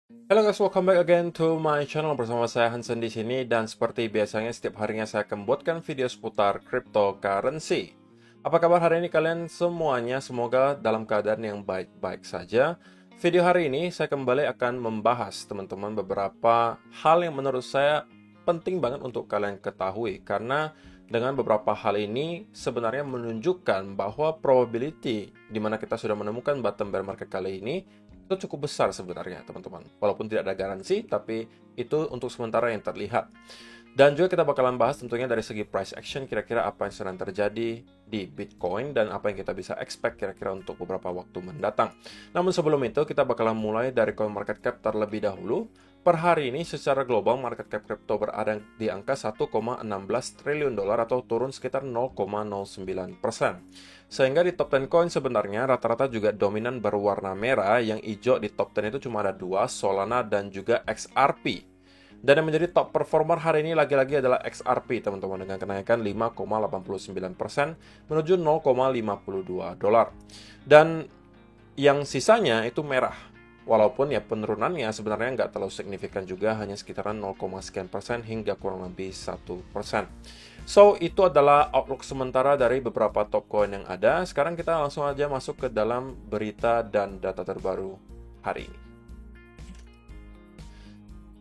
Halo guys, welcome back again to my channel bersama saya Hansen di sini dan seperti biasanya setiap harinya saya akan buatkan video seputar cryptocurrency. Apa kabar hari ini kalian semuanya? Semoga dalam keadaan yang baik-baik saja. Video hari ini saya kembali akan membahas teman-teman beberapa hal yang menurut saya penting banget untuk kalian ketahui karena dengan beberapa hal ini sebenarnya menunjukkan bahwa probability di mana kita sudah menemukan bottom bear market kali ini itu cukup besar sebenarnya teman-teman. Walaupun tidak ada garansi, tapi itu untuk sementara yang terlihat. Dan juga kita bakalan bahas tentunya dari segi price action, kira-kira apa yang sedang terjadi di Bitcoin dan apa yang kita bisa expect kira-kira untuk beberapa waktu mendatang. Namun sebelum itu, kita bakalan mulai dari CoinMarketCap terlebih dahulu. Per hari ini secara global market cap crypto berada di angka 1,16 triliun dolar atau turun sekitar 0,09%. Sehingga di top 10 coin sebenarnya rata-rata juga dominan berwarna merah, yang hijau di top 10 itu cuma ada dua, Solana dan juga XRP. Dan yang menjadi top performer hari ini lagi-lagi adalah XRP teman-teman dengan kenaikan 5,89% menuju 0,52 dolar. Dan yang sisanya itu merah. Walaupun ya penurunannya sebenarnya nggak terlalu signifikan juga, hanya sekitaran 0, sekian persen hingga kurang lebih 1%. So, itu adalah outlook sementara dari beberapa top coin yang ada. Sekarang kita langsung aja masuk ke dalam berita dan data terbaru hari ini.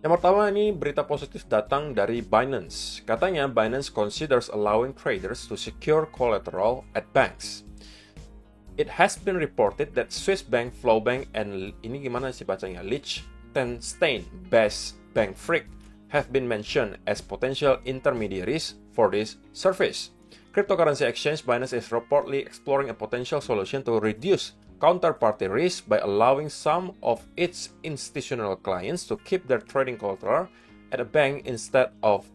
Yang pertama ini berita positif datang dari Binance. Katanya Binance considers allowing traders to secure collateral at banks. It has been reported that Swiss bank, Flowbank, and ini gimana sih bacanya? Liechtenstein-based Bank Frick have been mentioned as potential intermediaries for this service. Cryptocurrency exchange Binance is reportedly exploring a potential solution to reduce counterparty risk by allowing some of its institutional clients to keep their trading collateral at a bank instead of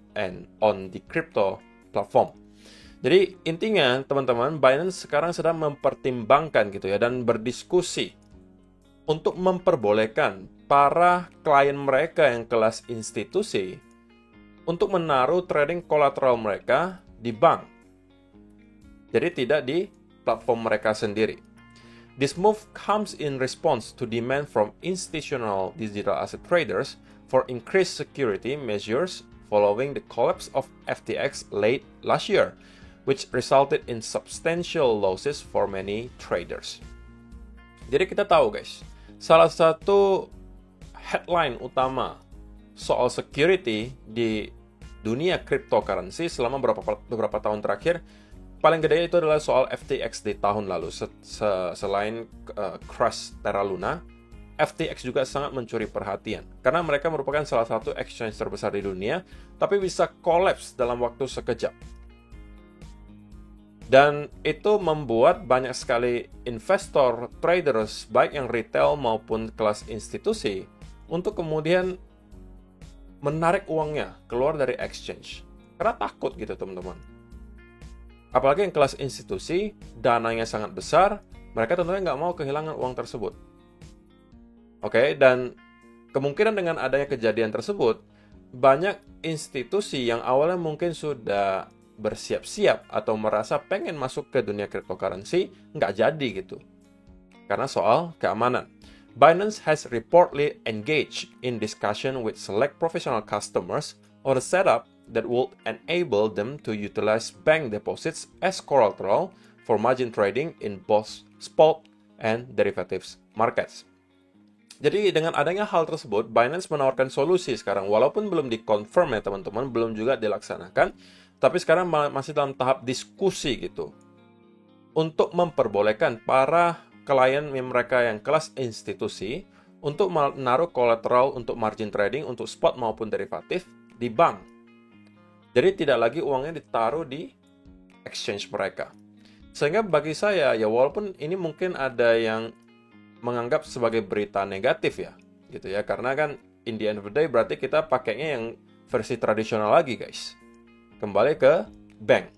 on the crypto platform. Jadi intinya teman-teman, Binance sekarang sedang mempertimbangkan gitu ya dan berdiskusi untuk memperbolehkan para klien mereka yang kelas institusi untuk menaruh trading collateral mereka di bank. Jadi tidak di platform mereka sendiri. This move comes in response to demand from institutional digital asset traders for increased security measures following the collapse of FTX late last year, which resulted in substantial losses for many traders. Jadi kita tahu guys, salah satu headline utama soal security di dunia cryptocurrency selama beberapa tahun terakhir, paling gede itu adalah soal FTX di tahun lalu. Selain crash Terra Luna, FTX juga sangat mencuri perhatian karena mereka merupakan salah satu exchange terbesar di dunia, tapi bisa collapse dalam waktu sekejap. Dan itu membuat banyak sekali investor, traders, baik yang retail maupun kelas institusi, untuk kemudian menarik uangnya keluar dari exchange. Karena takut gitu teman-teman. Apalagi yang kelas institusi, dananya sangat besar, mereka tentunya nggak mau kehilangan uang tersebut. Oke, dan kemungkinan dengan adanya kejadian tersebut, banyak institusi yang awalnya mungkin sudah bersiap-siap atau merasa pengen masuk ke dunia cryptocurrency, nggak jadi gitu. Karena soal keamanan. Binance has reportedly engaged in discussion with select professional customers on a setup that would enable them to utilize bank deposits as collateral for margin trading in both spot and derivatives markets. Jadi dengan adanya hal tersebut, Binance menawarkan solusi sekarang, walaupun belum dikonfirm ya teman-teman, belum juga dilaksanakan, tapi sekarang masih dalam tahap diskusi gitu. Untuk memperbolehkan para klien mereka yang kelas institusi untuk menaruh collateral untuk margin trading, untuk spot maupun derivatif di bank. Jadi tidak lagi uangnya ditaruh di exchange mereka. Sehingga bagi saya, ya walaupun ini mungkin ada yang menganggap sebagai berita negatif ya, gitu ya. Karena kan in the end of the day berarti kita pakainya yang versi tradisional lagi guys. Kembali ke bank.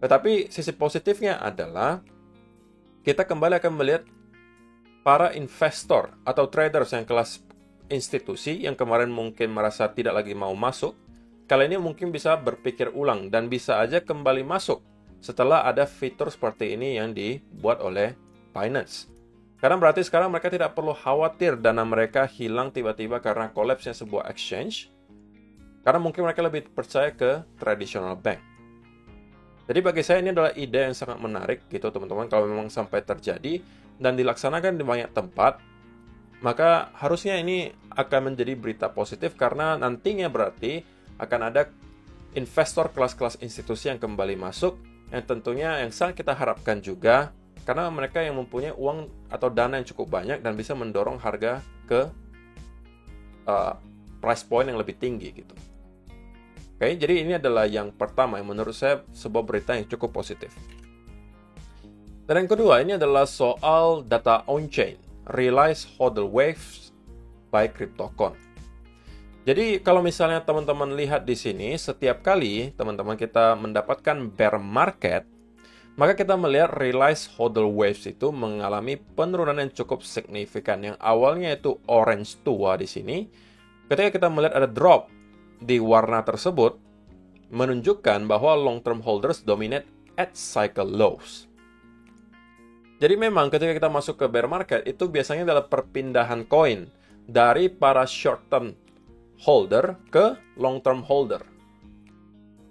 Tetapi sisi positifnya adalah kita kembali akan melihat para investor atau traders yang kelas institusi yang kemarin mungkin merasa tidak lagi mau masuk, kali ini mungkin bisa berpikir ulang dan bisa aja kembali masuk setelah ada fitur seperti ini yang dibuat oleh Binance. Karena berarti sekarang mereka tidak perlu khawatir dana mereka hilang tiba-tiba karena collapse-nya sebuah exchange. Karena mungkin mereka lebih percaya ke traditional bank. Jadi bagi saya ini adalah ide yang sangat menarik gitu teman-teman. Kalau memang sampai terjadi dan dilaksanakan di banyak tempat, maka harusnya ini akan menjadi berita positif karena nantinya berarti akan ada investor kelas-kelas institusi yang kembali masuk, yang tentunya yang sangat kita harapkan juga karena mereka yang mempunyai uang atau dana yang cukup banyak dan bisa mendorong harga ke price point yang lebih tinggi gitu. Oke, jadi ini adalah yang pertama yang menurut saya sebuah berita yang cukup positif. Dan yang kedua ini adalah soal data on-chain, Realize Hodl Waves by CryptoCon. Jadi kalau misalnya teman-teman lihat di sini, setiap kali teman-teman kita mendapatkan bear market, maka kita melihat Realize Hodl Waves itu mengalami penurunan yang cukup signifikan. Yang awalnya itu orange tua di sini, ketika kita melihat ada drop di warna tersebut, menunjukkan bahwa long-term holders dominate at cycle lows. Jadi memang ketika kita masuk ke bear market, itu biasanya adalah perpindahan koin dari para short-term holder ke long-term holder.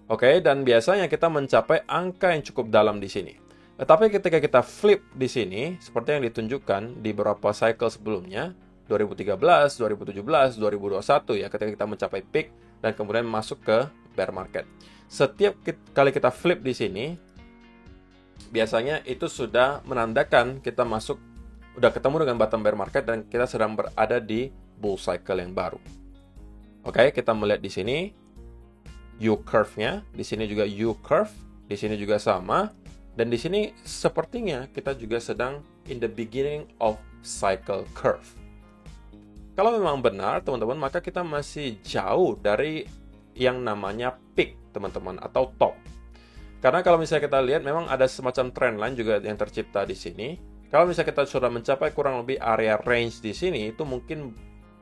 Oke, dan biasanya kita mencapai angka yang cukup dalam di sini. Tetapi ketika kita flip di sini, seperti yang ditunjukkan di beberapa cycle sebelumnya, 2013, 2017, 2021 ya, ketika kita mencapai peak dan kemudian masuk ke bear market. Setiap kali kita flip di sini, biasanya itu sudah menandakan kita masuk, udah ketemu dengan bottom bear market dan kita sedang berada di bull cycle yang baru. Oke, kita melihat di sini U-curve-nya, di sini juga U-curve, di sini juga sama, dan di sini sepertinya kita juga sedang in the beginning of cycle curve. Kalau memang benar, teman-teman, maka kita masih jauh dari yang namanya peak, teman-teman, atau top. Karena kalau misalnya kita lihat, memang ada semacam trend line juga yang tercipta di sini. Kalau misalnya kita sudah mencapai kurang lebih area range di sini, itu mungkin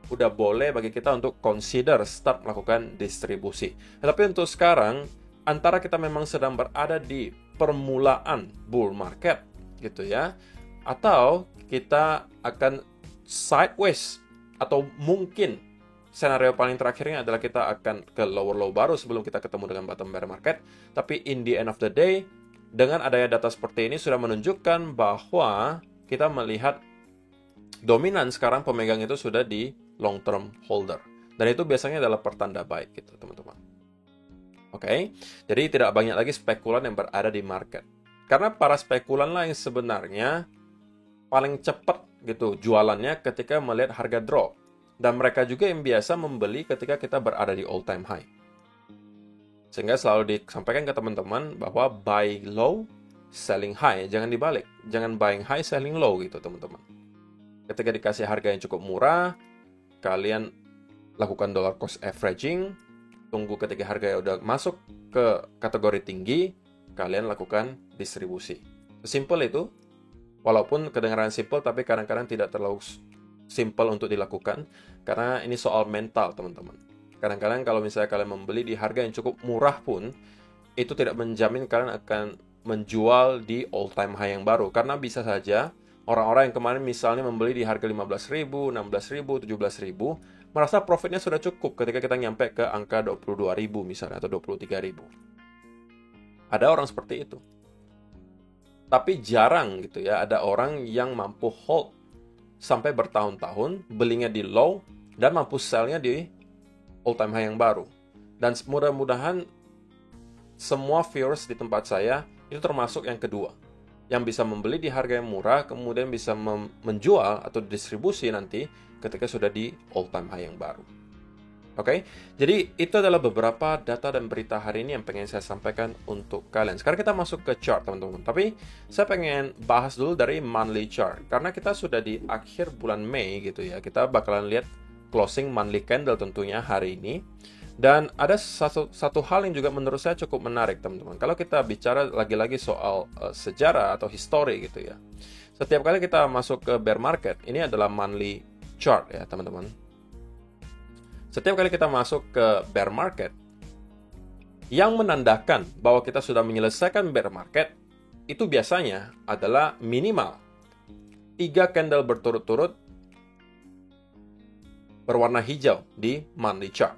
udah boleh bagi kita untuk consider start melakukan distribusi. Tetapi untuk sekarang, antara kita memang sedang berada di permulaan bull market, gitu ya, atau kita akan sideways, atau mungkin senario paling terakhirnya adalah kita akan ke lower low baru sebelum kita ketemu dengan bottom bear market. Tapi in the end of the day, dengan adanya data seperti ini sudah menunjukkan bahwa kita melihat dominan sekarang pemegang itu sudah di long term holder. Dan itu biasanya adalah pertanda baik gitu, teman-teman. Oke, jadi tidak banyak lagi spekulan yang berada di market. Karena para spekulan lah yang sebenarnya paling cepat gitu jualannya ketika melihat harga drop. Dan mereka juga yang biasa membeli ketika kita berada di all time high. Sehingga selalu disampaikan ke teman-teman bahwa buy low, selling high. Jangan dibalik. Jangan buying high, selling low gitu, teman-teman. Ketika dikasih harga yang cukup murah, kalian lakukan dollar cost averaging, tunggu ketika harga udah masuk ke kategori tinggi, kalian lakukan distribusi. Simple itu, walaupun kedengaran simple, tapi kadang-kadang tidak terlalu simple untuk dilakukan, karena ini soal mental, teman-teman. Kadang-kadang kalau misalnya kalian membeli di harga yang cukup murah pun, itu tidak menjamin kalian akan menjual di all-time high yang baru. Karena bisa saja orang-orang yang kemarin misalnya membeli di harga 15.000, 16.000, 17.000, merasa profitnya sudah cukup ketika kita nyampe ke angka 22.000 misalnya, atau 23.000. Ada orang seperti itu. Tapi jarang gitu ya, ada orang yang mampu hold sampai bertahun-tahun, belinya di low, dan mampu sell-nya di all-time high yang baru. Dan mudah-mudahan semua viewers di tempat saya, itu termasuk yang kedua. Yang bisa membeli di harga yang murah, kemudian bisa menjual atau distribusi nanti ketika sudah di all-time high yang baru. Oke, jadi itu adalah beberapa data dan berita hari ini yang pengen saya sampaikan untuk kalian. Sekarang kita masuk ke chart, teman-teman. Tapi saya pengen bahas dulu dari monthly chart. Karena kita sudah di akhir bulan Mei gitu ya. Kita bakalan lihat closing monthly candle tentunya hari ini. Dan ada satu hal yang juga menurut saya cukup menarik, teman-teman. Kalau kita bicara lagi-lagi soal sejarah atau history gitu ya. Setiap kali kita masuk ke bear market, ini adalah monthly chart ya, teman-teman. Setiap kali kita masuk ke bear market, yang menandakan bahwa kita sudah menyelesaikan bear market, itu biasanya adalah minimal 3 candle berturut-turut berwarna hijau di monthly chart.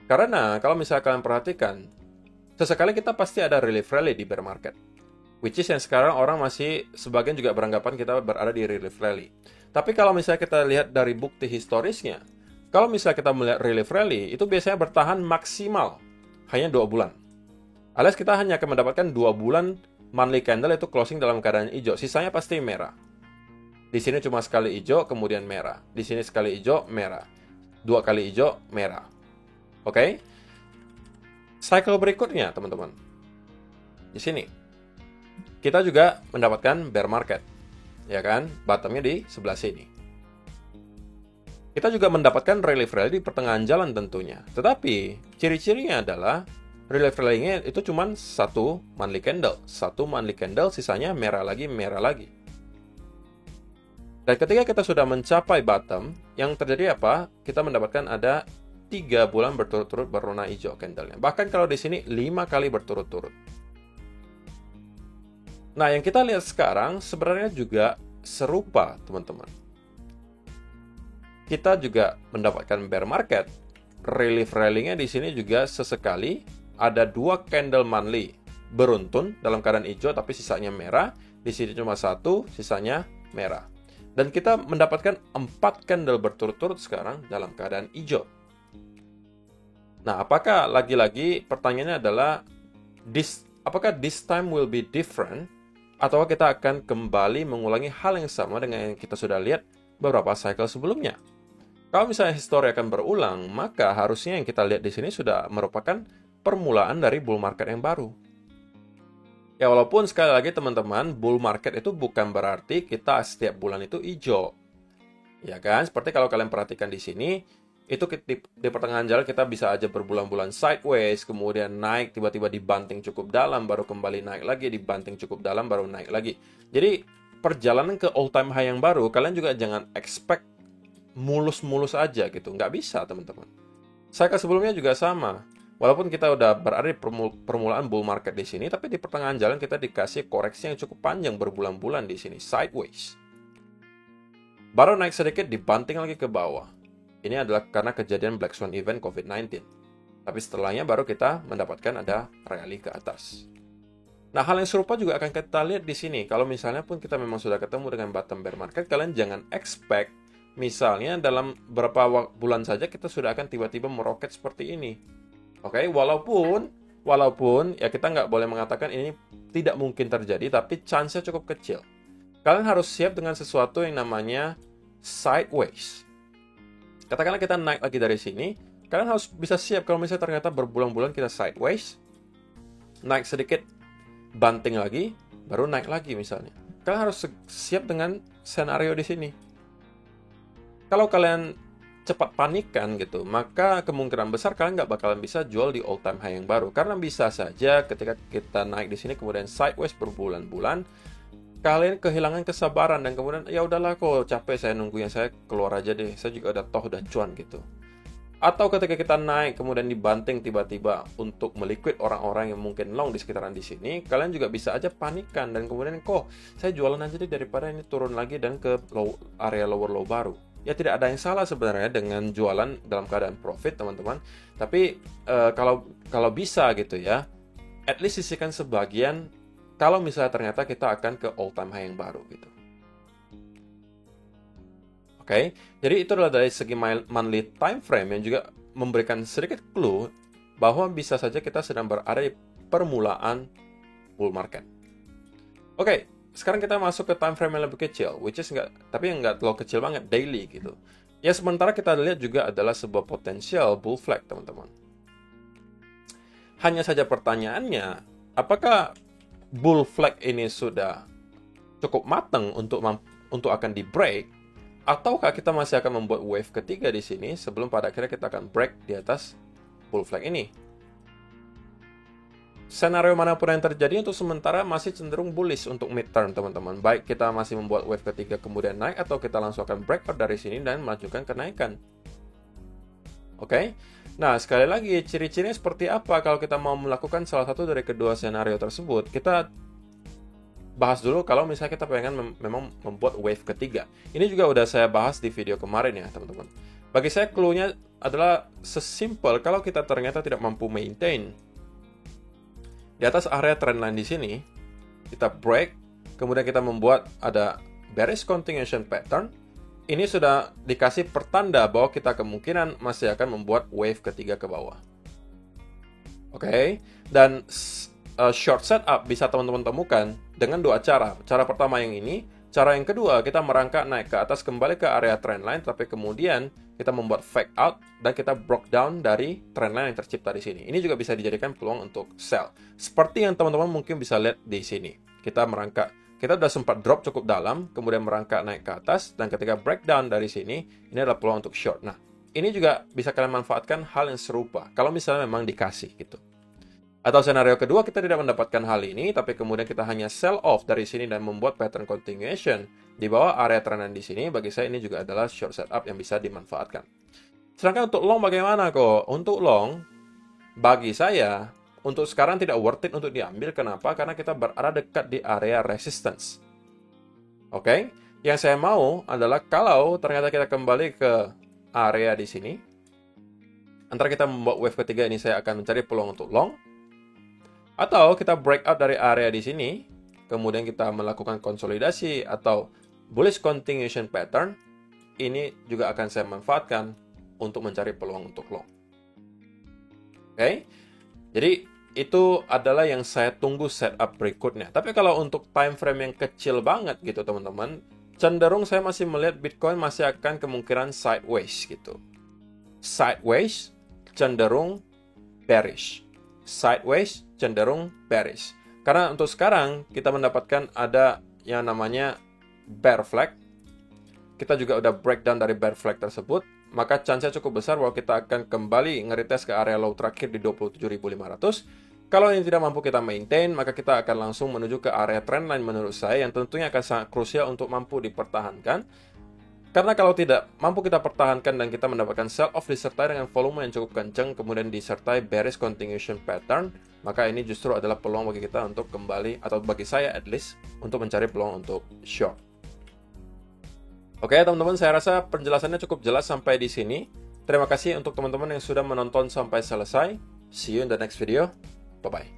Karena kalau misalnya kalian perhatikan, sesekali kita pasti ada relief rally di bear market. Which is yang sekarang orang masih, sebagian juga beranggapan kita berada di relief rally. Tapi kalau misalnya kita lihat dari bukti historisnya, kalau misalnya kita melihat relief rally, itu biasanya bertahan maksimal hanya 2 bulan. Alias kita hanya akan mendapatkan 2 bulan monthly candle itu closing dalam keadaan hijau. Sisanya pasti merah. Di sini cuma sekali hijau, kemudian merah. Di sini sekali hijau, merah. 2 kali hijau, merah. Oke? Cycle berikutnya, teman-teman. Di sini. Kita juga mendapatkan bear market. Ya kan? Bottomnya di sebelah sini. Kita juga mendapatkan relief rally di pertengahan jalan tentunya. Tetapi, ciri-cirinya adalah relief rally-nya itu cuma 1 monthly candle. 1 monthly candle, sisanya merah lagi, merah lagi. Dan ketika kita sudah mencapai bottom, yang terjadi apa? Kita mendapatkan ada 3 bulan berturut-turut berwarna hijau candlenya. Bahkan kalau di sini 5 kali berturut-turut. Nah, yang kita lihat sekarang sebenarnya juga serupa, teman-teman. Kita juga mendapatkan bear market. Relief rally-nya di sini juga sesekali ada 2 candle monthly beruntun dalam keadaan hijau tapi sisanya merah. Di sini cuma 1, sisanya merah. Dan kita mendapatkan 4 candle berturut-turut sekarang dalam keadaan hijau. Nah, apakah lagi-lagi pertanyaannya adalah apakah this time will be different? Atau kita akan kembali mengulangi hal yang sama dengan yang kita sudah lihat beberapa cycle sebelumnya? Kalau misalnya histori akan berulang, maka harusnya yang kita lihat di sini sudah merupakan permulaan dari bull market yang baru. Ya, walaupun sekali lagi teman-teman, bull market itu bukan berarti kita setiap bulan itu hijau. Ya kan? Seperti kalau kalian perhatikan di sini, itu di pertengahan jalan kita bisa aja berbulan-bulan sideways, kemudian naik, tiba-tiba dibanting cukup dalam, baru kembali naik lagi, dibanting cukup dalam, baru naik lagi. Jadi, perjalanan ke all time high yang baru, kalian juga jangan expect mulus-mulus aja gitu. Nggak bisa, teman-teman. Cycle sebelumnya juga sama. Walaupun kita udah berada di permulaan bull market di sini, tapi di pertengahan jalan kita dikasih koreksi yang cukup panjang berbulan-bulan di sini, sideways. Baru naik sedikit, dibanting lagi ke bawah. Ini adalah karena kejadian Black Swan event COVID-19. Tapi setelahnya baru kita mendapatkan ada rally ke atas. Nah, hal yang serupa juga akan kita lihat di sini. Kalau misalnya pun kita memang sudah ketemu dengan bottom bear market, kalian jangan expect misalnya dalam beberapa bulan saja kita sudah akan tiba-tiba meroket seperti ini. Oke, walaupun ya kita nggak boleh mengatakan ini tidak mungkin terjadi, tapi chance-nya cukup kecil. Kalian harus siap dengan sesuatu yang namanya sideways. Katakanlah kita naik lagi dari sini, kalian harus bisa siap kalau misalnya ternyata berbulan-bulan kita sideways, naik sedikit, banting lagi, baru naik lagi misalnya. Kalian harus siap dengan senario di sini. Kalau kalian cepat panikan gitu, maka kemungkinan besar kalian nggak bakalan bisa jual di all time high yang baru. Karena bisa saja ketika kita naik di sini kemudian sideways berbulan-bulan, kalian kehilangan kesabaran dan kemudian ya udahlah kok capek saya nunggunya, saya keluar aja deh, saya juga udah cuan gitu. Atau ketika kita naik kemudian dibanting tiba-tiba untuk meliquid orang-orang yang mungkin long di sekitaran di sini, kalian juga bisa aja panikan dan kemudian kok saya jualan aja deh daripada ini turun lagi dan ke area lower low baru. Ya tidak ada yang salah sebenarnya dengan jualan dalam keadaan profit, teman-teman. Tapi kalau bisa gitu ya, at least sisihkan sebagian kalau misalnya ternyata kita akan ke all time high yang baru gitu. Oke, jadi itu adalah dari segi monthly time frame yang juga memberikan sedikit clue bahwa bisa saja kita sedang berada di permulaan bull market. Oke, sekarang kita masuk ke time frame yang lebih kecil, which is tapi nggak terlalu kecil banget, daily gitu. Ya, sementara kita lihat juga adalah sebuah potensial bull flag, teman-teman. Hanya saja pertanyaannya, apakah bull flag ini sudah cukup matang untuk akan di break, ataukah kita masih akan membuat wave ketiga di sini sebelum pada akhirnya kita akan break di atas bull flag ini? Senario manapun yang terjadi untuk sementara masih cenderung bullish untuk midterm, teman-teman. Baik kita masih membuat wave ketiga kemudian naik, atau kita langsung akan breakout dari sini dan melanjutkan kenaikan. Oke? Nah, sekali lagi, ciri-cirinya seperti apa kalau kita mau melakukan salah satu dari kedua senario tersebut? Kita bahas dulu kalau misalnya kita pengen memang membuat wave ketiga. Ini juga udah saya bahas di video kemarin ya, teman-teman. Bagi saya clue-nya adalah sesimpel kalau kita ternyata tidak mampu maintain di atas area trendline di sini, kita break, kemudian kita membuat ada bearish continuation pattern. Ini sudah dikasih pertanda bahwa kita kemungkinan masih akan membuat wave ketiga ke bawah. Oke, dan short setup bisa teman-teman temukan dengan dua cara. Cara pertama yang ini, cara yang kedua kita merangkak naik ke atas kembali ke area trendline, tapi kemudian kita membuat fake out dan kita broke down dari trendline yang tercipta di sini. Ini juga bisa dijadikan peluang untuk sell. Seperti yang teman-teman mungkin bisa lihat di sini. Kita merangkak, kita sudah sempat drop cukup dalam, kemudian merangkak naik ke atas, dan ketika breakdown dari sini, ini adalah peluang untuk short. Nah, ini juga bisa kalian manfaatkan hal yang serupa, kalau misalnya memang dikasih gitu. Atau senario kedua, kita tidak mendapatkan hal ini, tapi kemudian kita hanya sell off dari sini dan membuat pattern continuation di bawah area trendline di sini. Bagi saya ini juga adalah short setup yang bisa dimanfaatkan. Sedangkan untuk long bagaimana kok? Untuk long, bagi saya, untuk sekarang tidak worth it untuk diambil. Kenapa? Karena kita berada dekat di area resistance. Oke? Yang saya mau adalah kalau ternyata kita kembali ke area di sini, antara kita membuat wave ketiga ini, saya akan mencari peluang untuk long. Atau kita breakout dari area di sini, kemudian kita melakukan konsolidasi atau bullish continuation pattern, ini juga akan saya manfaatkan untuk mencari peluang untuk long. Oke, jadi itu adalah yang saya tunggu setup berikutnya. Tapi kalau untuk time frame yang kecil banget gitu teman-teman, cenderung saya masih melihat Bitcoin masih akan kemungkinan sideways gitu. Sideways cenderung bearish. Sideways cenderung bearish. Karena untuk sekarang kita mendapatkan ada yang namanya bear flag. Kita juga udah breakdown dari bear flag tersebut, maka chance-nya cukup besar bahwa kita akan kembali nge-retest ke area low terakhir di 27.500. Kalau ini tidak mampu kita maintain, maka kita akan langsung menuju ke area trendline menurut saya yang tentunya akan sangat krusial untuk mampu dipertahankan. Karena kalau tidak mampu kita pertahankan dan kita mendapatkan sell off disertai dengan volume yang cukup kencang, kemudian disertai bearish continuation pattern, maka ini justru adalah peluang bagi kita untuk kembali, atau bagi saya at least, untuk mencari peluang untuk short. Oke teman-teman, saya rasa penjelasannya cukup jelas sampai di sini. Terima kasih untuk teman-teman yang sudah menonton sampai selesai. See you in the next video. Bye-bye.